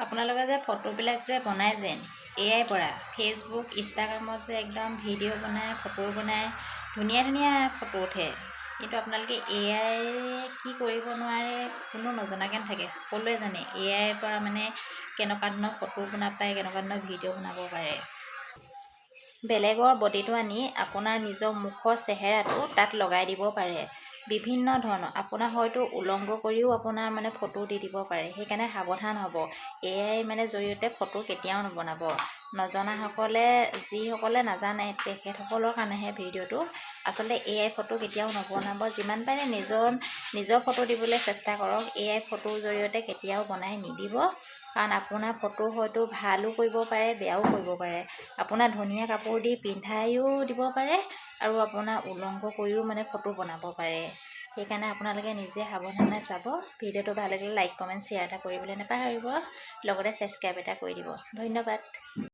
আপোনালোকে যে ফটোবিলাক যে বনাই যেন এআই পৰা ফেচবুক ইনষ্টাগ্ৰামত যে একদম ভিডিঅ' বনায় ফটো বনায় ধুনীয়া ধুনীয়া ফটো উঠে, কিন্তু আপোনালোকে এআই কি কৰিব নোৱাৰে কোনো নজনাকৈ নাথাকে। সকলোৱে জানে এআইৰ পৰা মানে কেনেকুৱা ধৰণৰ ফটো বনাব পাৰে, কেনেকুৱা ধৰণৰ ভিডিঅ' বনাব পাৰে। বেলেগৰ বডিটো আনি আপোনাৰ নিজৰ মুখৰ চেহেৰাটো তাত লগাই দিব পাৰে। বিভিন্ন ধৰণৰ আপোনাৰ হয়তো উলংগ কৰিও আপোনাৰ মানে ফটো দি দিব পাৰে। সেইকাৰণে সাৱধান হ'ব। এআই মানে জৰিয়তে ফটো কেতিয়াও নবনাব। নজনাসকলে যিসকলে নাজানে তেখেতসকলৰ কাৰণেহে ভিডিঅ'টো। আচলতে এআই ফটো কেতিয়াও নবনাব। যিমান পাৰে নিজৰ ফটো দিবলৈ চেষ্টা কৰক। এআই ফটোৰ জৰিয়তে কেতিয়াও বনাই নিদিব, কাৰণ আপোনাৰ ফটো হয়তো ভালো কৰিব পাৰে, বেয়াও কৰিব পাৰে। আপোনাৰ ধুনীয়া কাপোৰ দি পিন্ধাইও দিব পাৰে আৰু আপোনাৰ উলংগ কৰিও মানে ফটো বনাব পাৰে। সেইকাৰণে আপোনালোকে নিজে সাৱধানে চাব। ভিডিঅ'টো ভাল লাগিলে লাইক কমেণ্ট শ্বেয়াৰ এটা কৰিবলৈ নাপাহৰিব, লগতে ছাবস্ক্ৰাইব এটা কৰি দিব। ধন্যবাদ।